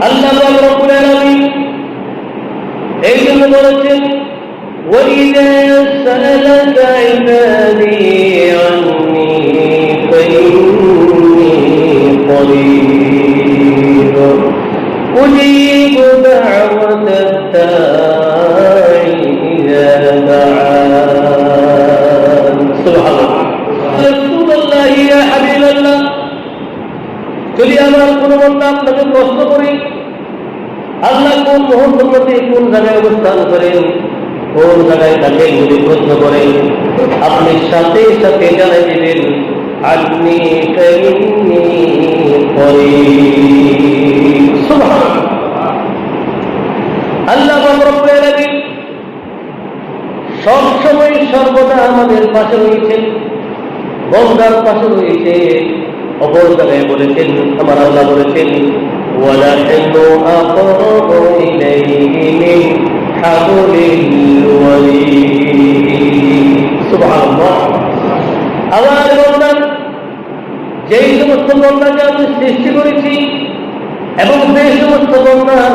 আল্লাহ পাক রব্বুল আলামিন এই জন্য বলেছেন وَإِذَا سَأَلَكَ عِبَادِي عَنِّي فَإِنِّي قَرِيبٌ أُجِيبُ دَعْوَةَ الدَّاعِ إِذَا دَعَانِ সুবহানাল্লাহ। রাসূলুল্লাহ ইয়া হাবিবাল্লাহ, যদি আমার কোনো বান্দা আপনাকে প্রশ্ন করি আল্লাহ কোন মুহূর্তের মধ্যে কোন জায়গায় অবস্থান করেন, কোন জায়গায় তাকে যদি প্রশ্ন করেন, আপনি সাথে সাথে জানাই দিবেন আপনি আল্লাহ রব্বুল আলামিন সবসময় সর্বদা আমাদের পাশে রয়েছেন, বান্দার পাশে রয়েছে। অপর জায়গায় বলেছেন, আমার আল্লাহ বলেছেন وَنَحْنُ أَقْرَبُ إِلَيْهِ مِنْ حَبْلِ الْوَرِيدِ সুবহানাল্লাহ। আমার বান্দা, যেই সমস্ত বান্দাকে আমি সৃষ্টি করেছি এবং সেই সমস্ত বান্দার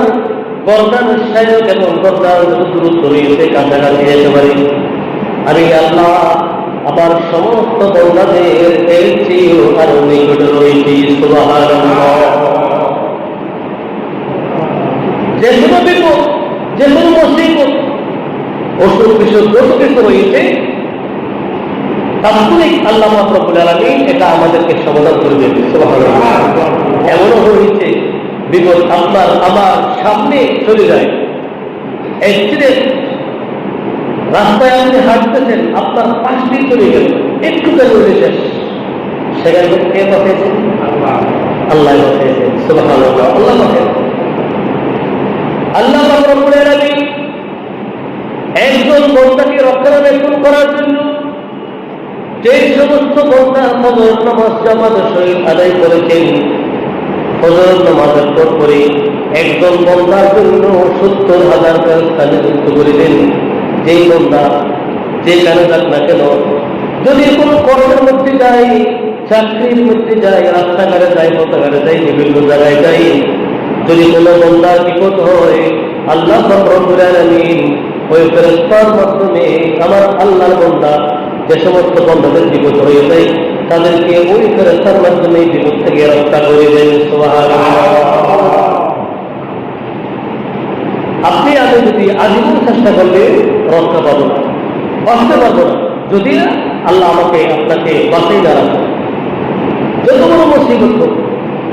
গর্দান সায়ক এবং গর্দান দূরত্ব রয়েছে, কাছাকাছি যেতে পারি, আমি আল্লাহ আমার সমস্ত বান্দাদের এর চেয়েও আরো নিকটে রয়েছি। সুবহানাল্লাহ। যে কোনো বিপদ, যে কোনো মুসিবত, অসুখ বিসুখ যত কিছু রয়েছে তাৎক্ষণিক আল্লাহ রব্বুল আলামিন এটা আমাদেরকে সমাধান করে দেবে। সুবহানাল্লাহ। এমনও হয়েছে বিপদ আপনার আমার সামনে চলে যায়, অ্যাক্সিডেন্ট, রাস্তায় আপনি হাঁটতেছেন, আপনার পাশ দিয়ে চলে গেল, একটু কেন শেষ, সেখানে কে বাঁচিয়েছেন? আল্লাহ বাঁচিয়েছেন। সুবহানাল্লাহ। আল্লাহ বাঁচিয়েছেন। আল্লাহ রব্বুল আলামিন একজন বান্দাকে রক্ষণাবেক্ষণ করার জন্য যে সমস্ত বান্দা ফজর নামাজ জামাতের সহিত আদায় করেছেন, ফজর নামাজের পর পরে একজন বান্দার জন্য 70,000 স্থানে যুক্ত করে দেন। যেই বান্দা যেখানে যাক না কেন, যদি কোনো কর্মের মধ্যে যায়, চাকরির মধ্যে যায়, রাস্তাঘাটে যায়, পথঘাটে যায়, বিভিন্ন জায়গায় যায়, যদি কোনো বান্দার বিপদ হয়, আল্লাহ রব্বুল আলামিন ওই ফেরেশতার মাধ্যমে আমার আল্লাহর বান্দা যে সমস্ত বান্দাদের বিপদ হয়ে যায় তাদেরকে ওই ফেরেশতার মাধ্যমে বিপদ থেকে রক্ষা করে দেন। সুবহানাল্লাহ। আপনি আমি যদি আজীবন চেষ্টা করলে রক্ষা পাবো না, বাঁচতে পারবো না, যদি না আল্লাহ আমাকে আপনাকে বাঁচিয়ে দাঁড়ান। যত বড় মুসিবত হোক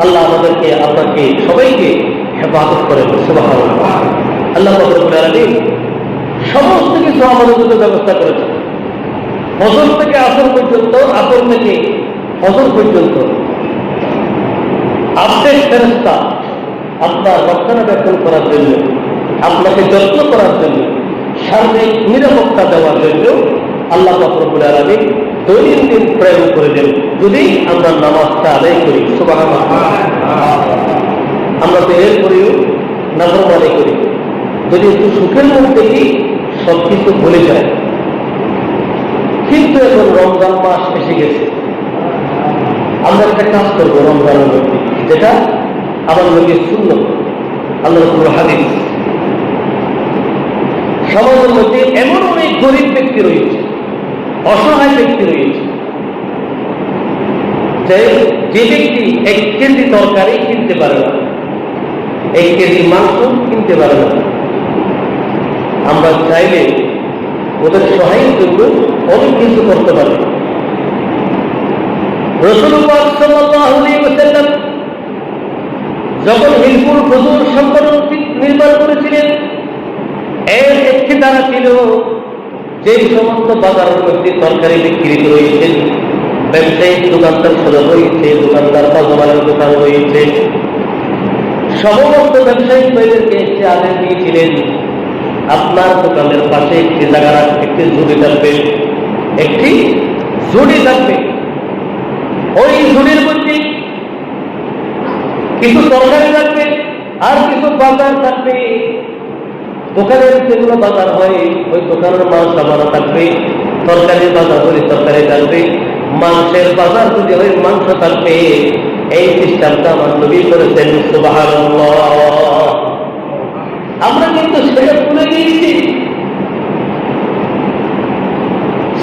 আল্লাহ আমাদেরকে আপনাকে সবাইকে হেফাজত করেন। সুবহানাল্লাহ। আল্লাহ রব্বুল আলামিন সমস্ত কিছু আমাদের জন্য ব্যবস্থা করেছেন। ফজর থেকে আসর পর্যন্ত, আসর থেকে ফজর পর্যন্ত আপনার ফেরেশতা আপনার রক্ষণাবেক্ষণ করার জন্য, আপনাকে যত্ন করার জন্য, সার্বিক নিরাপত্তা দেওয়ার জন্য আল্লাহ রব্বুল আলামিন দৈনন্দিন প্রেরণ করে দেন, যদি আমরা নামাজটা আদায় করি। সুবহানাল্লাহ। আমরা তো এরপরেও নাফরমানি করি, যদি একটু সুখের মধ্যে কি সবকিছু ভুলে যায়। কিন্তু এখন রমজান মাস এসে গেছে, আমরা একটা কাজ করবো রমজানের মধ্যে, যেটা আমার লোকের সুন্নাত, আল্লাহর রাসূলের হাদিস। সমাজের মধ্যে এমন অনেক গরিব ব্যক্তি রয়েছে, অসহায় ব্যক্তি রয়েছে, যে ব্যক্তি 1 কেজি তরকারি কিনতে পারে না, 1 কেজি মাংস কিনতে পারে না। আমরা চাইলে ওদের সহায়ের জন্য অনেক কিছু করতে পারি। রাসূলুল্লাহ সাল্লাল্লাহু আলাইহি ওয়াসাল্লাম যখন হিলফুল ফুজুর সংগঠন নির্মাণ করেছিলেন, এর একটি দ্বারা ছিল যে সমস্ত বাজারের মধ্যে তরকারি বিক্রি রয়েছেন, ব্যবসায়িক দোকানদার সাজা রয়েছে, দোকানদার বাজারের দোকান রয়েছে, সমস্ত ব্যবসায়িক ভাইদেরকে একটি আদেশ দিয়েছিলেন, আপনার দোকানের পাশে একটি জায়গা, একটি ঝুড়ি থাকবে, একটি ঝুড়ি থাকবে। ওই ঝুড়ির মধ্যে কিছু তরকারি থাকবে আর কিছু বাজার থাকবে। দোকানের যেগুলো বাজার হয় ওই দোকানের মাল সামানো থাকবে, তরকারির বাজার হলে তরকারি থাকবে, মাংসের বাজার যদি হয় মাংস থাকবে। এই সিস্টেমটা আমার নবী করেছেন। সুবহানাল্লাহ। সেটা তুলে দিয়েছি।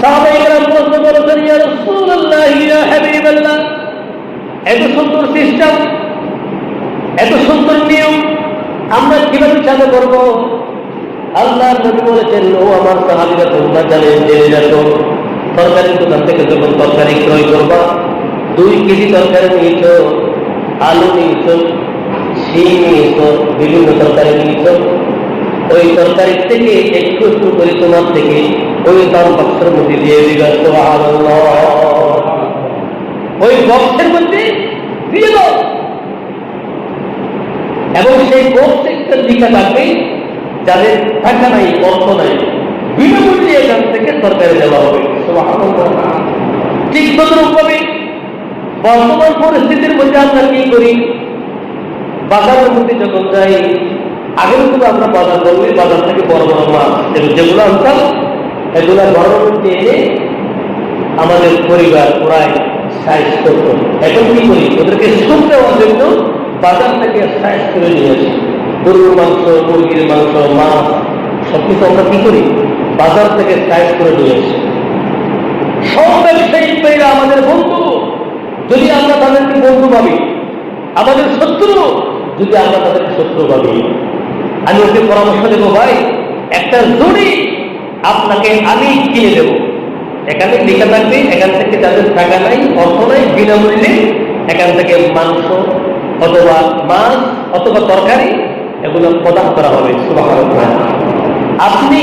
সাহাবায়ে প্রশ্ন করেছেন, ইয়া রাসূলুল্লাহ, ইয়া হাবিবাল্লাহ, এত সুন্দর সিস্টেম, এত সুন্দর নিয়ম আমরা কিভাবে চালু করব? আল্লাহর নবী বলেছেন, ও আমার সাহাবীরা, তোমরা জেনে রাখো, তরকারি দোকান থেকে যখন তরকারি ক্রয় করবা, 2 কেজি তরকারি নিয়েছ, আলু নিয়েছ, শিম নিয়েছ, বিভিন্ন তরকারি নিয়েছ, ওই তরকারি থেকে একটু একটু করে তোমার থেকে ওই দাম বক্সের মধ্যে দিয়ে দিবে। সুবহানাল্লাহ, ওই বক্সের মধ্যে দিয়ে দাও, এবং সেই বক্স একটা লিখা থাকবে, যাদের টাকা নাই, অর্থ নাই, বিনামূল্যে এখান থেকে তরকারি দেওয়া হবে। সুবহানাল্লাহ। ঠিক তদ্রূপভাবে বর্তমান পরিস্থিতির মধ্যে আমরা কি করি? বাজারের মধ্যে যখন যাই, আগের কিন্তু আমরা বাজার করলে বাজার থেকে বড় বড় মাছ যেগুলো আনতাম, এগুলো ঘরের মধ্যে এনে আমাদের পরিবার প্রায় সাইজ করত। এখন কি করি? ওদেরকে সুখ দেওয়ার জন্য বাজার থেকে সাইজ করে নিয়ে আসি। গরুর মাংস, মুরগির মাংস, মাছ সবকিছু আমরা কি করি? বাজার থেকে সাইজ করে নিয়ে আসি। সব ব্যবসায়িক ভাইরা আমাদের বন্ধু, যদি আমরা তাদেরকে বন্ধু ভাবি, আমাদের শত্রু যদি আমরা তাদেরকে শত্রু ভাবি, আমি ওকে পরামর্শ দেবো, ভাই একটা জড়ি আপনাকে আমি কিনে দেবো, এখানে লেখা থাকবে, এখান থেকে যাদের টাকা নাই, অর্থ নাই, বিনামূল্যে এখান থেকে মাংস অথবা মাছ অথবা তরকারি এগুলো প্রদান করা হবে। সুবহানাল্লাহ। আপনি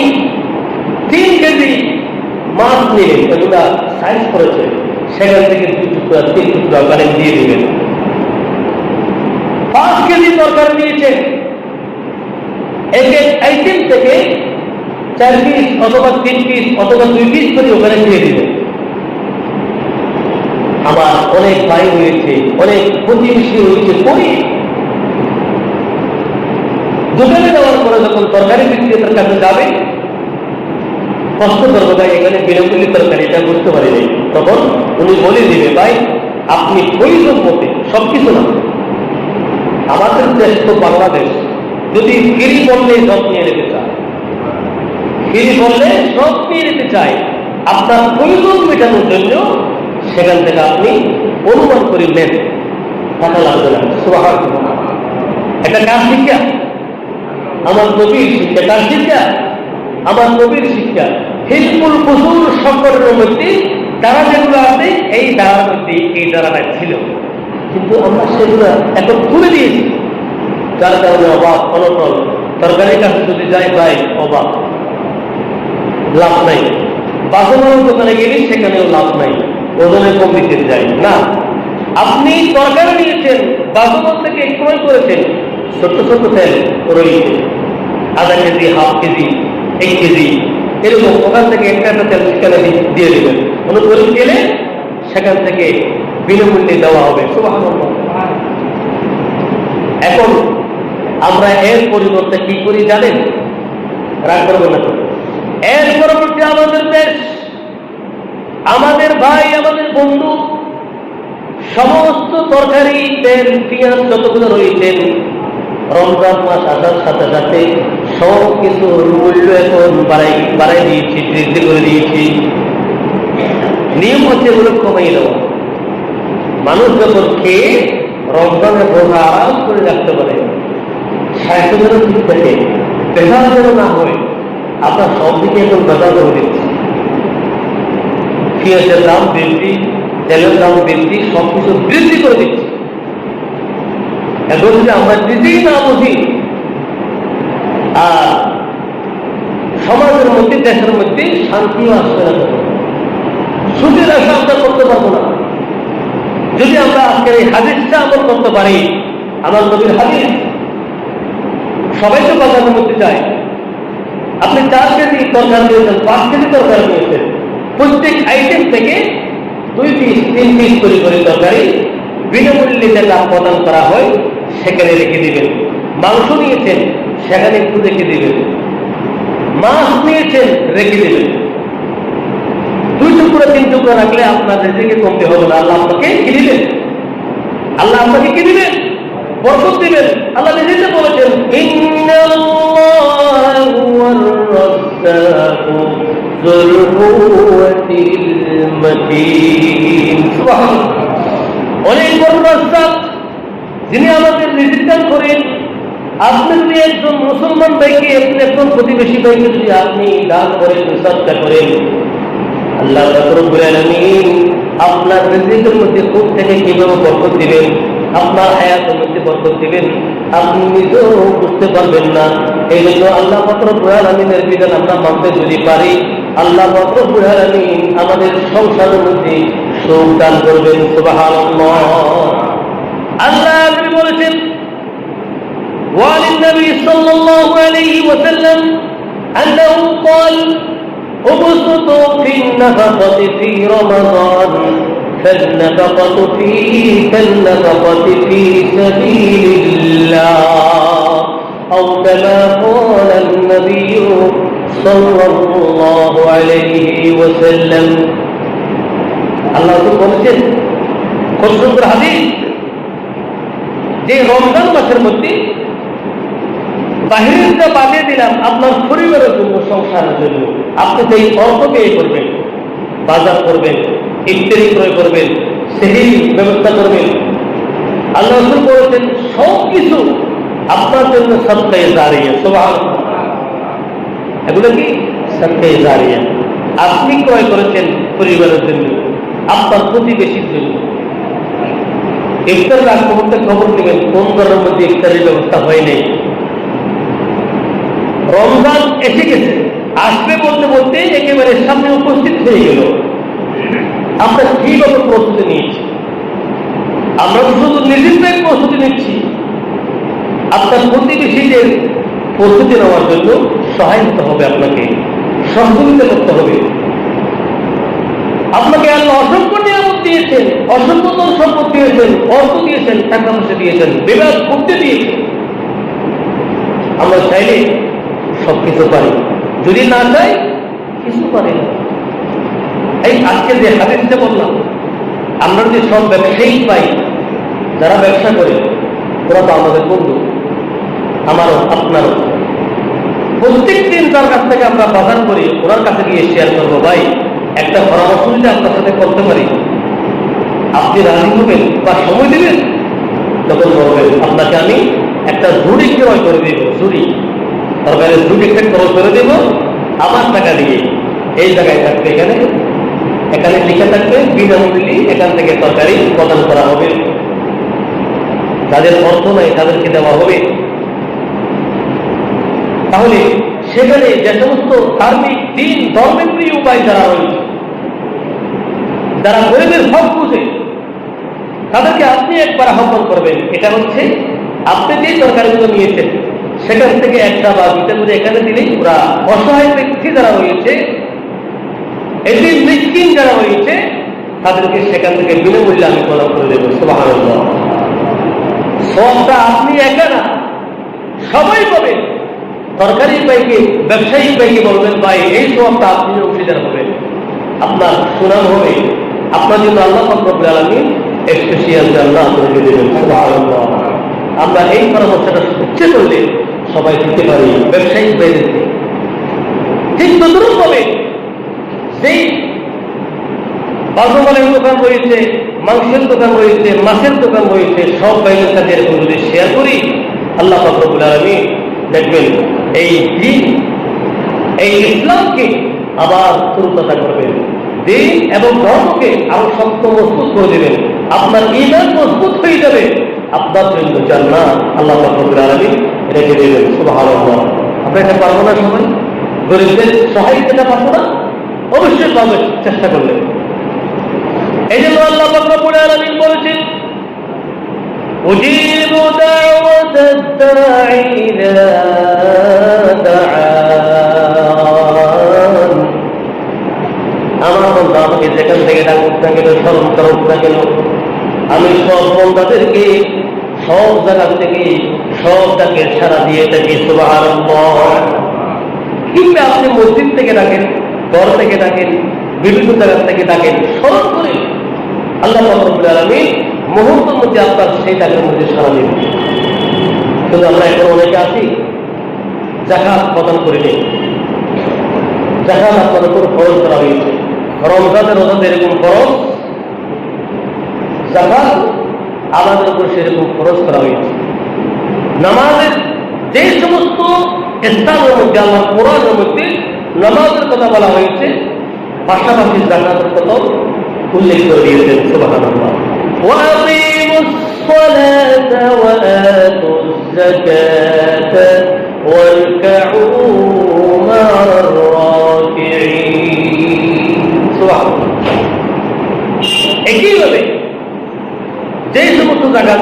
3 কেজি মাছ নিয়ে এগুলা সাইজ করেছে, সেখান থেকে 2 টুকরা 3 টুকরা কারেন্ট দিয়ে দিবেন। 5 কেজি তরকারি নিয়েছে, এক এক আইটেম থেকে 4 পিস অথবা 3 পিস অথবা 2 পিস করে ওখানে দিয়ে দিবেন। আমার অনেক ভাই হয়েছে, অনেক প্রতিবেশী হয়েছে, করি দোকানে যাওয়ার পরে যখন তরকারি বিক্রেতার কাছে যাবে, কষ্ট করবো ভাই, এখানে বিনামূল্যে তরকারি, এটা বুঝতে পারিনি, তখন উনি বলে দিবে, ভাই আপনি প্রয়োজন মতে, সবকিছু না, আমাদের দেশ তো বাংলাদেশ, যদি ফ্রি বললে সব নিয়ে নিতে চায়, ফ্রি বললে সব নিয়ে নিতে চায়, আপনার প্রয়োজন মেটানোর জন্য সেখান থেকে আপনি অনুমান করে নেন, টাকা লাগবে না। সুবহানাল্লাহ। এটা কার শিক্ষা? আমার নবীর শিক্ষা। কার শিক্ষা? আমার নবীর শিক্ষা। হিলফুল ফুসুল সম্পর্কের মধ্যে তারা যেগুলো আছে, এই দ্বারার মধ্যে এই দ্বারাটা ছিল, কিন্তু আমরা সেগুলো এখন তুলে দিয়েছি, যার কারণে অভাব অনটন। তরকারির কাছে যদি যাই, ভাই অভাব, লাভ নাই। বাসনের দোকানে গেলে সেখানেও লাভ নাই, ওজনে কম দিতে যায় না। আপনি তরকারি নিয়েছেন, বাসন থেকে ক্রয় করেছেন, ছোট্ট ছোট্ট তেল রয়েছে, আধা কেজি, হাফ কেজি, 1 কেজি, এরকম ওখান থেকে একটা তেল সেখানে দিয়ে দেবেন। কোনো গরিব গেলে সেখান থেকে বিনামূল্যে দেওয়া হবে। সুবহানাল্লাহ। এখন আমরা এর পরিবর্তে কি করি জানেন? রাগ করবেন না তো। এর পরবর্তী আমাদের দেশ, আমাদের ভাই, আমাদের বন্ধু, সমস্ত তরকারি, তেল, পেঁয়াজ যতগুলো রয়েছেন, রমজান মাস আসার সাথে সাথে সব কিছুর মূল্য এখন বাড়াই দিয়েছি, বৃদ্ধি করে দিয়েছি। নিয়ম হচ্ছে এগুলো কমাই দেওয়া। মানুষ যখন খেয়ে রমজানের রোজা আরাম করে রাখতে পারে, স্বাস্থ্য যেন ঠিক থাকে, পেশার যেন না হয়, আপনার সব দিকে এখন বেজার করে দিচ্ছে। পেঁয়াজের দাম বৃদ্ধি, তেলের দাম বৃদ্ধি, সবকিছু বৃদ্ধি করে দিচ্ছে। এখন যদি আমরা নিজেই না বুঝি, আর সমাজের মধ্যে, দেশের মধ্যে শান্তিও আসবে না, সুখের আশা আমরা করতে পারবো না। যদি আমরা আজকের এই হাদিসটা আমল করতে পারি, আমার নবীর হাদিস, সবাই তো বাজারের মধ্যে যায়, আপনি 4 কেজি তরকারি নিয়েছেন, 5 কেজি তরকারি নিয়েছেন, প্রত্যেক আইটেম থেকে 2 পিস 3 পিস করে তরকারি বিনামূল্যে যেটা প্রদান করা হয় সেখানে রেখে দিবেন। মাংস নিয়েছেন, সেখানে একটু রেখে দিবেন। মাছ নিয়েছেন, রেখে দিবেন। 2 টুকরা 3 টুকরা রাখলে আপনাদের দিকে কমতে হবে না। আল্লাহ আপনাকে কি দিবেন? আল্লাহ আপনাকে কি দিবেন? বরকত দিবেন। আল্লাহ নিজে বলেছেন, ইন্নাল্লাহা الدين সুবহানাল্লাহ। অনেক বড় রাস্তা যিনি আমাদের নির্দেশ করেন। আপনি যদি একজন মুসলমান ভাইকে, আপনি একজন প্রতিবেশী ভাইকে যদি আপনি দান করেন, সদকা করেন, আল্লাহ রাব্বুল আলামিন আপনার রিজিকের মধ্যে খুব থেকে কিভাবে বরকত দিবেন, আপনার হায়াতের মধ্যে বরকত দিবেন, আপনি নিজেও বুঝতে পারবেন না। এই জন্য আল্লাহ রাব্বুল আলামিনের বিধান আমরা মানতে যদি পারি, আল্লাহ রাব্বুল আলামিন আমাদের সংসারের মধ্যে সুখ দান করবেন। সুবহানাল্লাহ। আল্লাহ নবী বলেছেন, ওয়ালিন-নবী সাল্লাল্লাহু আলাইহি ওয়াসাল্লাম আন্নাহু ক্বাল উবসুতু ফিন-নাফাকাতি ফি রমাদান فالنفقة فيه كالنفقة في سبيل الله أو كما قال النبي صلى الله عليه وسلم আল্লাহ বলেছেন, কসুর হাদিস, যে রমজান মাসের মধ্যে বাহিরটা বানিয়ে দিলাম আপনার পরিবারের জন্য, সংসারের জন্য, আপনি সেই অর্থ ব্যয় করবেন, বাজার করবেন, ইফতারি ক্রয় করবেন, সেহরি ব্যবস্থা করবেন। আল্লাহ রাসূল বলেছেন সব কিছু আপনার জন্য সদকায়ে জারিয়া। সুবহানাল্লাহ। এগুলো কি? সদকায়ে জারিয়া। আপনি ক্রয় করেছেন পরিবারের জন্য, আপনার প্রতিবেশীর জন্য। ইফতারের আগ মুহূর্তে খবর নেবেন কোন ঘরের মধ্যে ইফতারের ব্যবস্থা হয় নাই। রমজান এসে গেছে, আসবে বলতে বলতে একেবারে সামনে উপস্থিত হয়ে গেল। আমরা কিভাবে প্রস্তুতি নিয়েছি? আমরা শুধু নিজেদের প্রস্তুতি নিচ্ছি, আপনার প্রতিবেশীদের প্রস্তুতি নেওয়ার জন্য সহায়তা হবে, আপনাকে সহযোগিতা করতে হবে। আপনাকে আল্লাহ অসংখ্য নিয়ামত দিয়েছেন, অসংখ্য ধন সম্পদ দিয়েছেন, অর্থ দিয়েছেন, টাকা পয়সা দিয়েছেন, বিবাহ করতে দিয়েছেন। আমরা চাইলে সবকিছু পারি, যদি না চাই কিছু পারি না। এই আজকে যে হাদিসটা বললাম, আমরা যে সব ব্যবসায়ী পাই, যারা ব্যবসা করে, ওরা তো আমাদের বন্ধু, আমারও আপনারও। প্রত্যেক দিন তার কাছ থেকে আমরা বাজার করি, ওনার কাছে গিয়ে শেয়ার করবো, ভাই একটা পরামর্শ যদি আপনার সাথে করতে পারি, আপনি রাজি হবেন বা সময় দেবেন? তখন বলবেন আপনাকে আমি একটা ঝুড়ি ক্রয় করে দেব, ঝুড়ি, সরকারের ঝুড়ি একটা ক্রয় করে দেব আমার টাকা দিয়ে। এই জায়গায় থাকবে, এখানে এখানে লিখে থাকবে বিনামূল্যে এখান থেকে তরকারি প্রদান করা হবে, যাদের অর্থ নাই তাদেরকে দেওয়া হবে। তাহলে সেখানে যে সমস্ত ধার্মিক দিন ধর্মের প্রিয় উপায় যারা রয়েছে, যারা গরিবের হক বুঝে, তাদেরকে আপনি একবার আহ্বান করবেন। এটা হচ্ছে আপনি যে তরকারিগুলো নিয়েছেন সেখান থেকে একটা বা দুটা করে এখানে দিলেই ওরা অসহায় ব্যক্তি যারা রয়েছে, এটি মিসকিন যারা রয়েছে, তাদেরকে সেখান থেকে বিনামূল্যে আমি প্রদান করে দেবো। সুবহানাল্লাহ। সবটা আপনি একা না, সবাই পাবেন। তরকারি পাইকে, ব্যবসায়ী পাইকে বলবেন, ভাই এই সবটা আপনি অংশীদার হবেন, আপনার সুনাম হবে, আপনার জন্য আল্লাহ রাব্বুল আলামিন স্পেশাল জান্নাত করে দেবেন। সুবহানাল্লাহ। আমরা এই পরামর্শটা ইচ্ছে করলে সবাই দিতে পারি, ব্যবসায়ী বাইরেতে। ঠিক তদ্রুপ হবে সেই বাজারের দোকান রয়েছে, মাংসের দোকান রয়েছে, মাছের দোকান রয়েছে, সব বাইরের সাথে এরকম যদি শেয়ার করি, আল্লাহ রাব্বুল আলামিন দেখবেন এই দিন, এই ইসলামকে আবার পূর্ণতা করবেন, দিন এবং ধর্মকে আরো শক্ত মজবুত করে দেবেন। আপনার ঈমান মজবুত হয়ে যাবে, আপনার জন্য জান্নাত আল্লাহ রাব্বুল আলামিন রেখে দেবেন। সুবহানাল্লাহ। আমরা এটা পারবো না? সবাই গরিবদের সহায়তা পাবো না? অবশ্যই পাবে, চেষ্টা করলে। এই জন্য আল্লাহ রাব্বুল আলামিন বলেছেন, উজিবু দাওয়াতাদ দাঈ ইযা দাআন। আমার বান্দা আমাকে যেখান থেকে ডাকুক না কেন, স্মরণ করুক না কেন, আমি সব বান্দাদেরকে সব জায়গা থেকে সব ডাকের সাড়া দিয়ে থাকি। সুবহানাল্লাহ। কিংবা আপনি মসজিদ থেকে ডাকেন, ঘর থেকে ডাকেন, বিভিন্ন জায়গা থেকে ডাকেন, স্মরণ করে আল্লাহ রাব্বুল আলামিন মুহূর্তের মধ্যে আপনার সেই ডাকের মধ্যে সাড়া দেবেন। কিন্তু আমরা এখন অনেকে আছি যাকাত প্রদান করি নেই। যাকাত আপনার উপর খরচ করা হয়েছে, রমজানের রোজা যেরকম ফরজ, যাকাত আমাদের উপর সেরকম খরচ করা হয়েছে। নামাজের যে সমস্ত স্থানের মধ্যে আল্লাহ কোরআনের মধ্যে নামাজের কথা বলা হয়েছে, পাশাপাশি যাকাতের কথাও উল্লেখ করে দিয়েছেন। সুবহানাল্লাহ। ওয়াকিমুস সালাতা ওয়া আতুজ যাকাতা ওয়ারকাউ মা'আর রাকিঈন। সুবহানাল্লাহ। একইভাবে যে সমস্ত জায়গা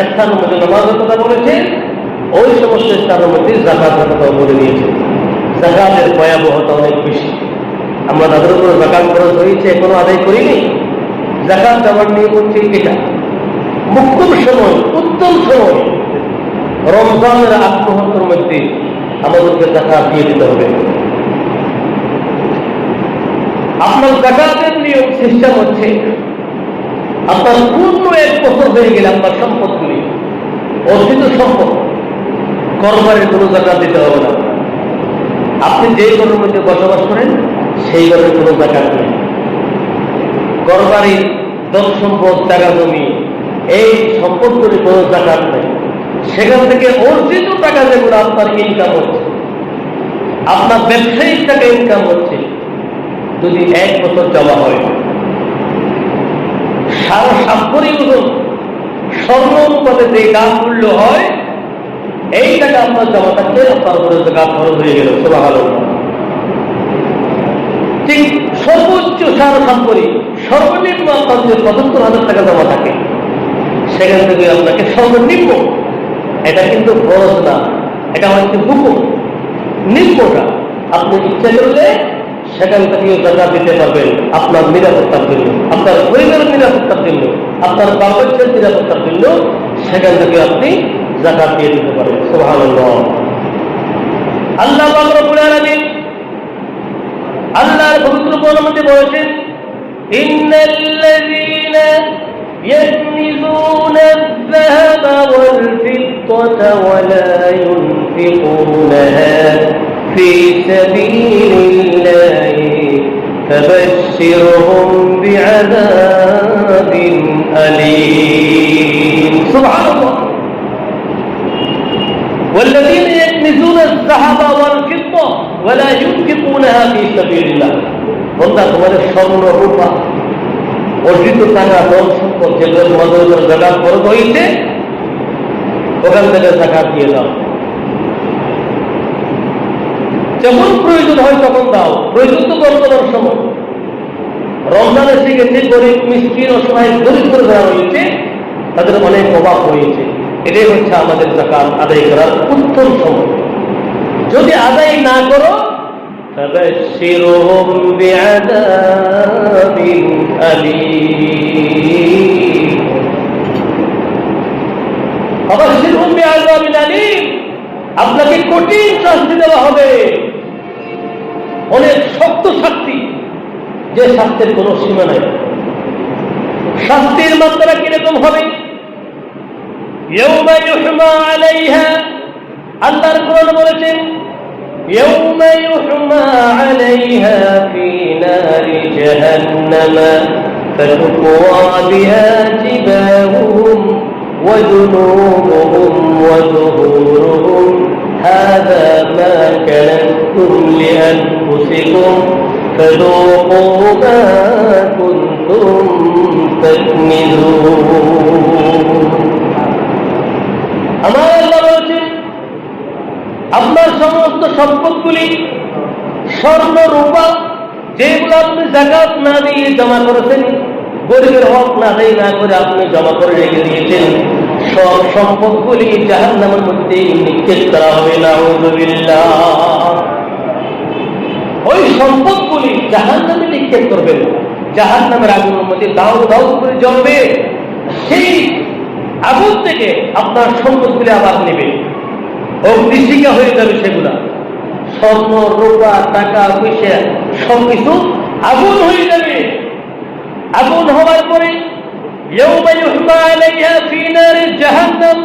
স্থানের মধ্যে নামাজের কথা বলেছে, ওই সমস্ত স্থানের মধ্যে যাকাতের কথা বলে দিয়েছে। যাকাতের ভয়াবহতা অনেক বেশি। আমরা তাদের উপর যাকাত খরচ হয়েছে, এখনো আদায় করিনি। যাকাত দেওয়ার নিয়ম হচ্ছে এটা, মুখ্যম সময়, উত্তম সময় রমজানের আগ মুহূর্তের মধ্যে আমাদেরকে যাকাত দিয়ে দিতে হবে। আপনার যাকাতের নিয়ম সিস্টেম হচ্ছে, আপনার পূর্ণ 1 বছর হয়ে গেলে আপনার সম্পদগুলি, অর্জিত সম্পদ, করবারের কোনো যাকাত দিতে হবে না। আপনি যে ঘরের মধ্যে বসবাস করেন সেই ঘরের কোনো যাকাত নেই। করবারি, ধন সম্পদ, টাকা জমি, এই সম্পদগুলি কোনো যাকাত নেই। সেখান থেকে অর্জিত টাকা যেগুলো আপনার ইনকাম হচ্ছে, আপনার ব্যবসায়িক টাকা ইনকাম হচ্ছে, যদি 1 বছর জমা হয়, সারা সাম্পরিক স্বর্ণ অনুপাতে যে দাম মূল্য হয়, এই টাকা আপনার জমা থাকলে আপনার উপরে যাকাত খরচ হয়ে গেল। সুবহানাল্লাহ। ঠিক সর্বোচ্চ সারা সাম্পরিক সর্বনিম্ন আপনার যে ৭৫,০০০ টাকা জমা থাকে, সেখান থেকে আপনাকে সর্বনিম্ন, এটা কিন্তু খরচ না, এটা হচ্ছে হুকুম, নিম্নটা আপনি ইচ্ছা করলে সেখান থেকেও যাকাত দিতে পারবেন। আপনার নিরাপত্তার জন্য, আপনার পরিবারের নিরাপত্তার জন্য, আপনার বাচ্চাদের নিরাপত্তার জন্য সেখান থেকে আপনি যাকাত দিয়ে দিতে পারেন। সুবহানাল্লাহ। আল্লাহ পাক রব্বুল আলামিন আল্লাহর পবিত্র কোরআনের মধ্যে বলেছেন, ইন্নাল্লাযীনা ইয়াকনিজুনা আয-যাহাবা ওয়াল ফিদ্দাতা ওয়া লা ইউনফিকুনাহা ফি সাবিলিল্লাহি ফাবাশশিরহুম বিআযাবিন আলীম। সুবহানাল্লাহ। والذين يكنزون الذهب والفضة ولا ينفقونها في سبيل الله। বন্ধা, তোমাদের স্বর্ণ রূপা, অর্জিত টাকা, ধন সম্পদ যেগুলোর মধ্যে যাকাত খরচ হয়েছে, ওখান থেকে যাকাত দিয়ে দাও। যখন প্রয়োজন হয় তখন দাও। প্রয়োজন তো বর্তমান সময়, রমজান এসে গেছে, গরিব মিসকিন অসহায় দরিদ্র যারা হয়েছে তাদের অনেক অভাব হয়েছে। এটাই হচ্ছে আমাদের যাকাত আদায় করার উত্তম সময়। যদি আদায় না করো, ফাবাশশিরহুম বিআযাবিন আলীম। ফাবাশশিরহুম বিআযাবিন আলীম, আপনাকে কঠিন শাস্তি দেওয়া হবে, অনেক শক্ত শাস্তি, যে শাস্তির কোনো সীমা নাই। শাস্তির মাত্রা কিরকম হবে? ইয়াউমা ইউহমা আলাইহা, আল্লাহর কোরআন বলেছেন, ইয়াউমা ইউহমা আলাইহা ফি নারি জাহান্নামা ফাতুকওয়া বিহা জিবাহুম ওয়া জুনুবুহুম ওয়া যুহুরুহুম হাযা মা কানাতুম লিআনফুসিকুম ফাযুকু মা কুনতুম তাকনিজুন। আমার আল্লাহ বলছেন, আপনার সমস্ত সম্পদগুলি, স্বর্ণ রূপা, যেগুলো আপনি যাকাত না দিয়ে জমা করেছেন, গরিবের হক না দেয় না করে আপনি জমা করে রেখে দিয়েছেন, সব সম্পদগুলি জাহান্নামের মধ্যে নিক্ষেপ করা হবে। নাউযুবিল্লাহ। ওই সম্পদগুলি জাহান্নামে নিক্ষেপ করবেন, জাহান্নামের আগুনের মধ্যে দাউ দাউ করে জ্বলবে। সেই আগুন থেকে আপনার সম্পদগুলি আবার নেবে, অগ্নিশিখা হয়ে যাবে। সেগুলা স্বর্ণ রূপা, টাকা পয়সা সবকিছু আগুন হয়ে যাবে। আগুন হওয়ার পরে ইয়াউমা ইউহমা আলাইহা ফি নারি জাহান্নাম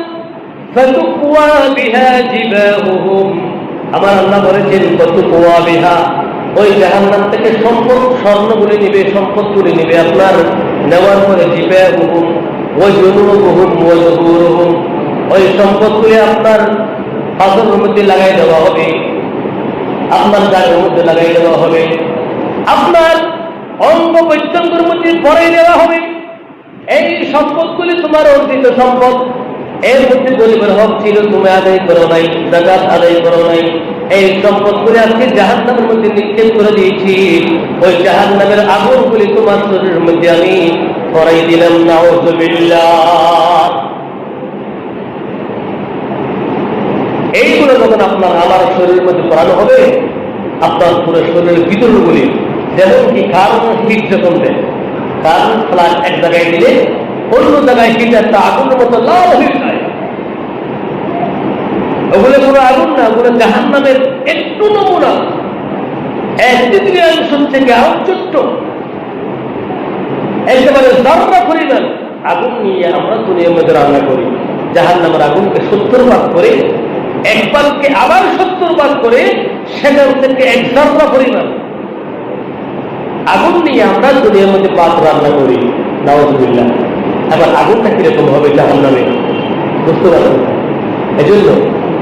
ফাতুকওয়া বিহা জিবাহুহুম, আমার আল্লাহ বলেছেন ফাতুকওয়া বিহা, ওই জাহান্নাম থেকে সম্পদ স্বর্ণগুলি নিবে, সম্পদ তুলে নিবে। আপনার নেওয়ার পরে জিপে হুকুম ওই জনুহুম ওই জহুরুহুম, ওই সম্পদগুলি আপনার পাথরের মধ্যে লাগাই দেওয়া হবে, আপনার গায়ের মধ্যে লাগাই দেওয়া হবে, আপনার অঙ্গ প্রত্যঙ্গের মধ্যে পরাই দেওয়া হবে। এই সম্পদগুলি তোমার অর্জিত সম্পদ, এর মধ্যে গরিবের হক ছিল, তুমি আদায় করো নাই, যাকাত আদায় করো নাই। এই সম্পদগুলি আজকে জাহান্নামের মধ্যে নিক্ষেপ করে দিয়েছি। ওই জাহান্নামের আগুনগুলি তোমার শরীরের মধ্যে আমি পরাই দিলাম। নাউযুবিল্লাহ। এইগুলো যখন আপনার আমার শরীরের মধ্যে পড়ানো হবে, আপনার পুরো শরীরের ভিতরগুলি যেমন কি কারণ হিট যখন দেয়, কারণ ফ্লাশ এক জায়গায় দিলে অন্য জায়গায় হিটারটা আগুনের মতো লাল হয়ে যায়। ওগুলো কোনো আগুন না, ওগুলো জাহান্নামের একটু নমুনা, 1/3 থেকে আরো ছোট্ট, একেবারে জাররা পরিমাণ আগুন নিয়ে আমরা দুনিয়ার মধ্যে রান্না করি। জাহান্নামের আগুনকে 70 ভাগ করে, এক ভাগকে আবার 70 ভাগ করে, সেখান থেকে 1 জাররা পরিমাণ আগুন নিয়ে আমরা দুনিয়ার মধ্যে ভাত রান্না করি। নাউযুবিল্লাহ। আবার আগুনটা কিরকম হবে জাহান্নামে, বুঝতে পারবেন? এই জন্য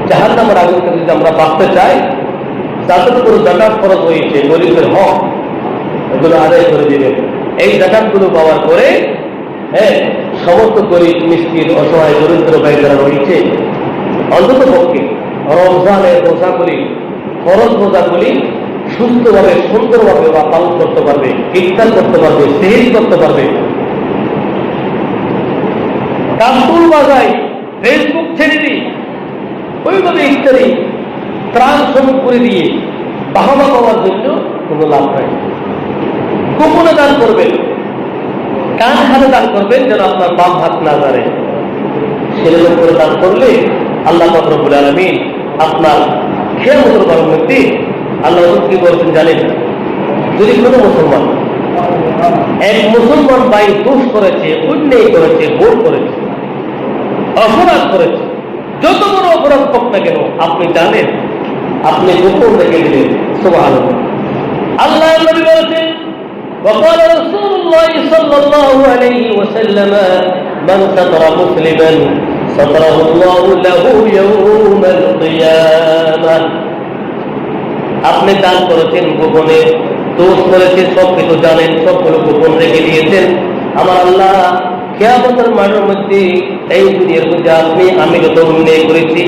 জাহান্নামের আগুনকে যদি আমরা বাঁচতে চাই, তাদের উপর জাকাত খরচ হয়েছে, গরিবের হক, এগুলো আদায় করে দিবেন। এই জাকাতগুলো পাওয়ার পরে সমস্ত গরিব মিসকিন অসহায় দরিদ্র ভাই যারা রয়েছে, অন্তত পক্ষে রমজানের রোজাগুলি, ফরজ রোজাগুলি সুস্থভাবে সুন্দরভাবে ওরা পালন করতে পারবে, ইফতার করতে পারবে, সেহরি করতে পারবে। কাস্তুল বাজায়, ফেসবুক ছেড়ে দিই, ওইভাবে ইত্যাদি ত্রাণ শ্রমিক করে দিয়ে বাহবা পাওয়ার জন্য কোনো লাভ নাই। গোপনে দান করবেন, কান হাতে দান করবেন, যেন আপনার বাম হাত না দাঁড়ে। সেরকম করে দান করলে আল্লাহ পাক রব্বুল আলামিন আপনার কিয়ামতের বারের মধ্যে আল্লাহ কি বলছেন জানেন? যদি কোনো মুসলমান, এক মুসলমান ভাই দোষ করেছে, অন্যায় করেছে, ভুল করেছে, অপরাধ করেছে, যত বড় অপরাধ হোক না কেন, আপনি জানেন, আপনি গোপন রেখে দিলেন। সুবহানাল্লাহ। আল্লাহ নবী বলেছেন, وقال رسول الله صلى الله عليه وسلم من ستر مسلما ستره الله له يوم القيامة। আপনি দান করেছেন গোপনে, দোষ করেছেন, সব কিছু জানেন, সবগুলো গোপন রেখে দিয়েছেন, আমার আল্লাহ কিয়ামতের মাঠের মধ্যে, এই দুনিয়ার মধ্যে আমি যত অন্যায় করেছি,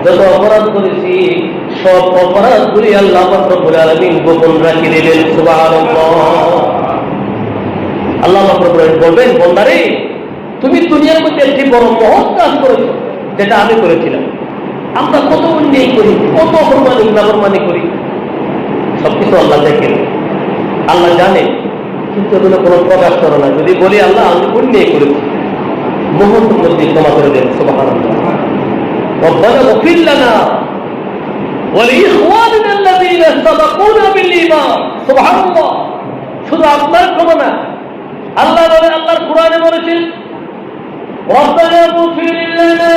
যত অপরাধ করেছি, সব অপরাধগুলি আল্লাহ পাক রব্বুল আলামিন গোপন রাখি দিলেন। সুবহানাল্লাহ। আল্লাহ পাক রব্বুল আলামিন বলবেন, বন্দারে তুমি দুনিয়ার মধ্যে একটি বড় মহৎ কাজ করেছো, যেটা আমি করেছিলাম। আমরা কত অন্যায় করি, কত নাফরমানি করি, সবকিছু আল্লাহ দেখেন, আল্লাহ জানেন, কিন্তু এগুলো কোনো প্রকাশ করে না। যদি বলি আল্লাহ আমি অন্যায় করেছি, মুহূর্তের মধ্যে ক্ষমা করে দেন। সুবহানাল্লাহ। রব্বানা গফির লানা ওয়া লিইখওয়ানিনা আল্লাযীনা সাবাকুনা বিল ঈমান। সুবহানাল্লাহ। শুধু আপনার ক্ষমা না, আল্লাহ বলেন, আল্লাহর কোরআনে বলেছেন, রব্বানা গফির লানা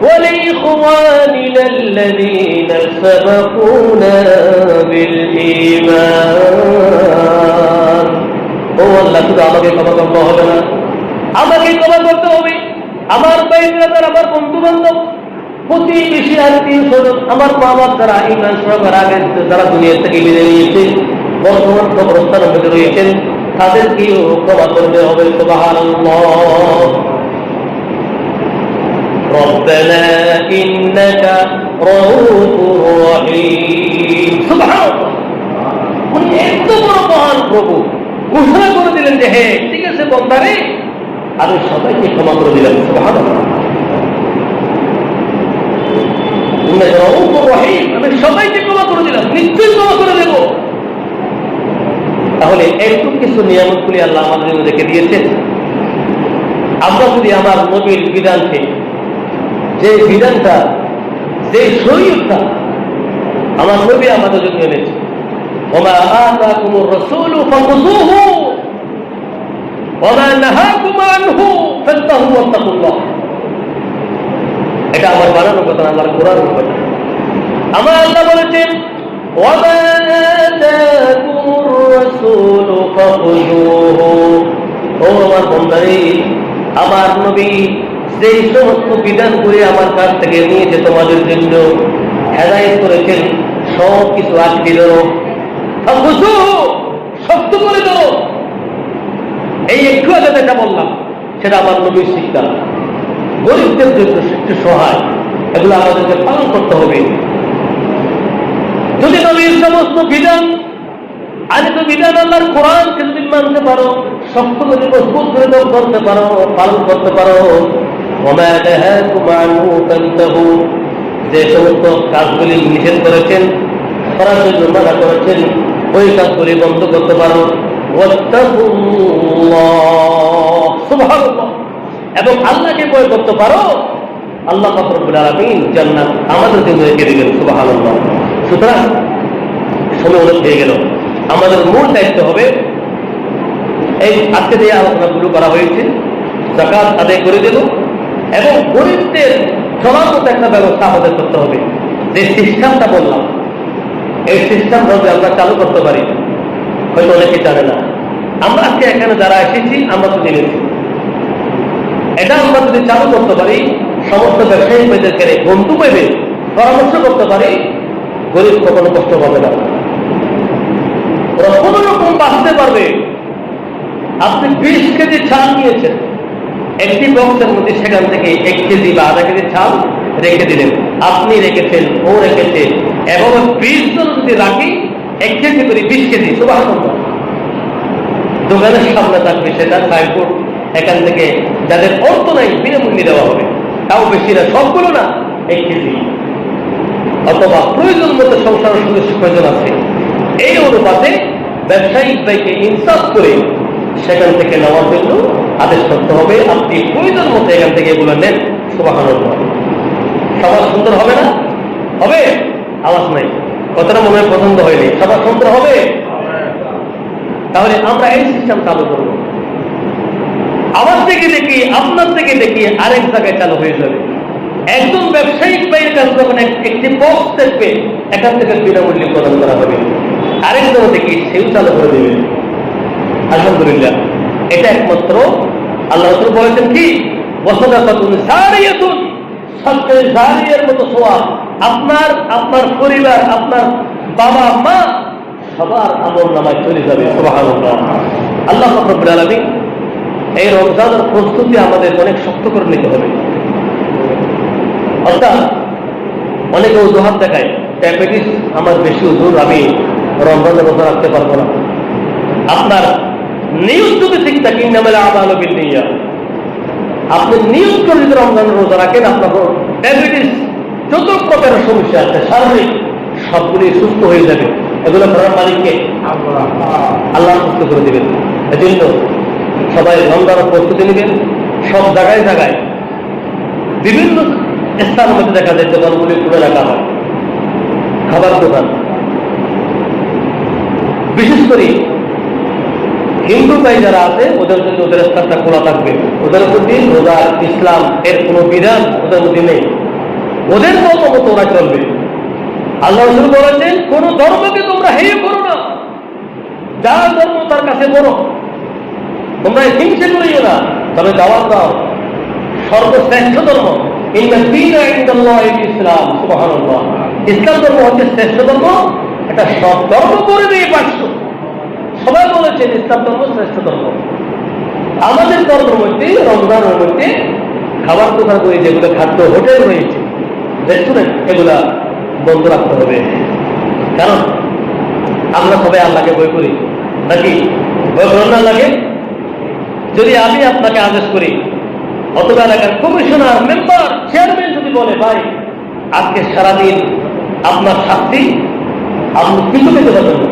ওয়া লিইখওয়ানিনা আল্লাযীনা সাবাকুনা বিল ঈমান। ও আল্লাহ, শুধু আমাকে ক্ষমা করতে হবে না, আমাকে ক্ষমা করতে হবে আমার ভাই-ব্রাদার, আমার বন্ধু বান্ধব, প্রতিবেশী, আত্মীয় স্বজন, আমার মা বাপ যারা ঈমান সহকারে আগে যারা দুনিয়া থেকে বিদায় নিয়েছে, বর্তমান কবরস্থানের মধ্যে রয়েছেন, তাদেরকেও ক্ষমা করতে হবে। সুবহানাল্লাহ। রব্বানা ইন্নাকা রাউফুর রহিম। সুবহানাল্লাহ। উনি এত বড় মহান প্রভু, ঘোষণা করে দিলেন যে হ্যাঁ ঠিক আছে বন্দারে, আমি সবাইকে ক্ষমা করে দিলাম। সুবহানাল্লাহ। আমি সবাইকে ক্ষমা করে দিলাম, নিশ্চয়ই ক্ষমা করে দেব। তাহলে একটু কিছু নিয়ামতগুলি আল্লাহ আমাদের জন্য রেখে দিয়েছেন। আমরা যদি আমার নবীর বিধানকে, যে বিধানটা, যে শরীয়তটা আমার নবী আমাদের জন্য এনেছে, ওমা আতাকুমুর রাসূলু ফাখুযুহু ওমা নাহাকুম আনহু ফান্তাহু ওয়াত্তাকুল্লাহ। এটা আমার বানানো কথা, আমার কোরআনের কথা। আমার আল্লাহ বলেছেন, وما آتاكم الرسول فخذوه ও আমার বন্ধুরা আমার নবী যেই সমস্ত বিধান করে আমার কাছ থেকে নিয়েছে তোমাদের জন্য হেদায়েত করেছেন সব কিছু আটকে ধরো শক্ত করে ধরো। এই একটু আগে যেটা বললাম সেটা আমার নবীর শিক্ষা। গরিবদের জন্য একটু সহায়, এগুলো আমাদেরকে পালন করতে হবে। যদি নবীর সমস্ত বিধান আনিত বিধান আল্লাহর কোরআনকে যদি মানতে পারো, শক্ত করে মজবুত করে করতে পারো, পালন করতে পারো, যে সমস্ত কাজগুলি নিষেধ করেছেন, করার জন্য মানা করেছেন, ওই কাজগুলি বন্ধ করতে পারো। সুবহানাল্লাহ। এবং আল্লাহকে ভয় করতে পারো, আল্লাহ পাক রব্বুল আলামিন জান্নাত আমাদের জন্য রেখে দিবেন। সুবহানাল্লাহ। সুতরাং সময় অনেক হয়ে গেল। আমাদের মূল দায়িত্ব হবে, এই আজকে যে আলোচনাগুলো করা হয়েছে, যাকাত আদায় করে দেব এবং গরিবদের চলার মতো একটা ব্যবস্থা আমাদের করতে হবে। যে সিস্টেমটা বললাম, এই সিস্টেম যদি আমরা চালু করতে পারি, হয়তো অনেকে জানে না, আমরা আজকে এখানে যারা এসেছি আমরা তো জেনেছি, এটা আমরা যদি চালু করতে পারি, সমস্ত ব্যবসায়ী মেয়েদেরকে বন্ধু পেবে পরামর্শ করতে পারি, গরিব কখনো কষ্ট পাবে না, ওরা কোন রকম বাঁচতে পারবে। আপনি 20 কেজি চাল নিয়েছেন, একটি বক্সের মধ্যে সেখান থেকে 1 কেজি বা আধা কেজি চাল রেখে দিলেন, আপনি রেখেছেন, ও রেখেছে, এবং 20 জন যদি রাখি 1 কেজি করে 20 কেজি। সুবহানাল্লাহ। দোকানের সামনে থাকবে সেটা সাইনবোর্ড, এখান থেকে যাদের অর্থ নাই বিনামূল্যে দেওয়া হবে, তাও বেশি না, সবগুলো না, 1 কেজি। অথবা প্রয়োজন মতো সংসারের সদস্য প্রয়োজন আছে, এই অনুপাতে ব্যবসায়িক ব্যয়কে ইনসাফ করে সেখান থেকে নেওয়ার জন্য আদেশ করতে হবে। আপনি প্রয়োজন মতো এখান থেকে এগুলো নেন। সুবহানাল্লাহ। সবার সুন্দর হবে না? হবে? আওয়াজ নাই, কথাটা মনে হয় পছন্দ হয়নি। সবার সুন্দর হবে? তাহলে আমরা এই সিস্টেম চালু করব। আমার থেকে দেখি, আপনার থেকে দেখি আরেক জায়গায় চালু হয়ে যাবে। একজন ব্যবসায়িক ব্যয়ের কাছে যখন একটি বক্স দেখবে, এখান থেকে বিনামূল্যে প্রদান করা হবে, আরেকজন দেখি সেও চালু করে দেবে। আলহামদুলিল্লাহ। এটা একমাত্র আল্লাহ রাসূল বলেছেন কি, ওয়াসাদাকাতুন জারিয়াতুন, সদকায়ে জারিয়ার মতো সওয়াব আপনার, আপনার পরিবার, আপনার বাবা মা সবার আমলনামায় চলে যাবে। সুবহানাল্লাহ। আল্লাহ পাক রব্বুল আলামিন এই রমজানের প্রস্তুতি আমাদের অনেক শক্ত করে নিতে হবে। অর্থাৎ অনেকে অজুহাত দেখায়, ডায়াবেটিস আমার বেশি ওজন, আমি রমজানের রোজা রাখতে পারবো না। আপনার নিয়ত যদি ঠিক থাকে, ইন্নামাল আমালু বিন্নিয়াত, আপনি নিয়ত করে যদি রমজানের রোজা রাখেন, আপনার ডায়াবেটিস যত প্রকারের সমস্যা আছে শারীরিক সবগুলি সুস্থ হয়ে যাবে। এগুলো করার মালিককে আল্লাহ সুস্থ করে দেবেন। এজন্য সবাই রমজানের প্রস্তুতি নেবেন। সব জায়গায় জায়গায় বিভিন্ন স্থানের মধ্যে দেখা যায় দোকানগুলি খুলে রাখা হয়, খাবার দোকান। বিশেষ করে হিন্দু ভাই যারা আছে, ওদের জন্য ওদের স্থানটা খোলা থাকবে। ওদের প্রতি রোজা ইসলাম এর কোনো বিধান ওদের মধ্যে নেই, ওদের মতো মতো ওরা চলবে। আল্লাহ রাসূল বলেছেন, কোন ধর্মকে তোমরা হেয় করো না, যার ধর্ম তার কাছে বড়, তোমরা হিংসে করিও না, তবে দাওয়াত দাও। সর্বশ্রেষ্ঠ ধর্ম ইন্না দীনা ইনদাল্লাহিল ইসলাম। সুবহানাল্লাহ। ইসলাম ধর্ম হচ্ছে শ্রেষ্ঠ ধর্ম। এটা সব ধর্ম করে দিয়ে পারছো, সবাই বলেছেন ইসলাম ধর্ম শ্রেষ্ঠ ধর্ম। আমাদের ধর্মের মধ্যে, রমজানের মধ্যে খাবার দোকান করে যেগুলো খাদ্য হোটেল রয়েছে, রেস্টুরেন্ট, এগুলা বন্ধ রাখতে হবে। কারণ আমরা সবাই আল্লাহকে ভয় করি নাকি? ভয় করেন না আল্লাহকে? যদি আমি আপনাকে আদেশ করি, অথবা এলাকার কমিশনার, মেম্বার, চেয়ারম্যান যদি বলে, ভাই আজকে সারাদিন আপনার শাস্তি, আপনি কিছু পেতে পারবেন না,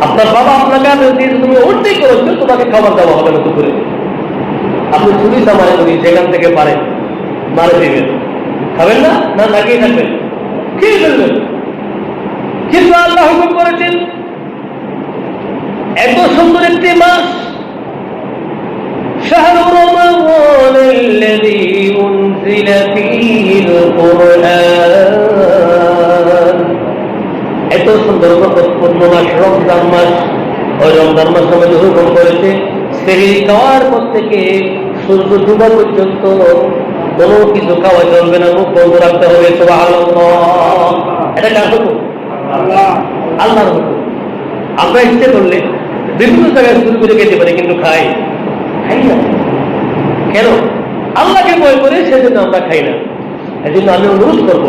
আপনার বাবা আপনাকে আদেশ দিয়ে তুমি উল্টেই করেছো, তোমাকে খাবার দেওয়া হবে না দুপুরে, আপনি চুরি সামারে করি, যেখান থেকে পারেন মারে দিবেন, খাবেন না, না লাগিয়ে থাকবেন, কি করবেন? কিন্তু আল্লাহ হুকুম করেছেন, এত সুন্দর একটি মাস, شهر رمضان الذي أنزل فيه القرآن, পূর্ণ মাস রমজান মাস। ওই রমজান মাস আমাদের হুকুম করেছে সেহরি খাওয়ার পর থেকে সূর্য ডুবা পর্যন্ত কোনো কিছু খাওয়া চলবে না, মুখ বন্ধ রাখতে হবে। সুবহানাল্লাহ। এটা কার হুকুম? আল্লাহর হুকুম। আমরা ইচ্ছে করলে বিভিন্ন জায়গায় শুরু করে খেতে পারি, কিন্তু খাই না। কেন? আল্লাহকে ভয় করে সেজন্য আমরা খাই না। এজন্য আমি অনুরোধ করব,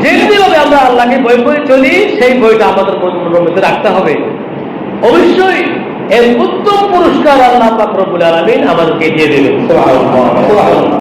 যেভাবে আমরা আল্লাহকে ভয় করে চলি সেই ভয়টা আমাদের মনের মধ্যে রাখতে হবে। অবশ্যই এর উত্তম পুরস্কার আল্লাহ পাক রব্বুল আলামিন আমাদেরকে দিয়ে দেবেন। সুবহানাল্লাহ।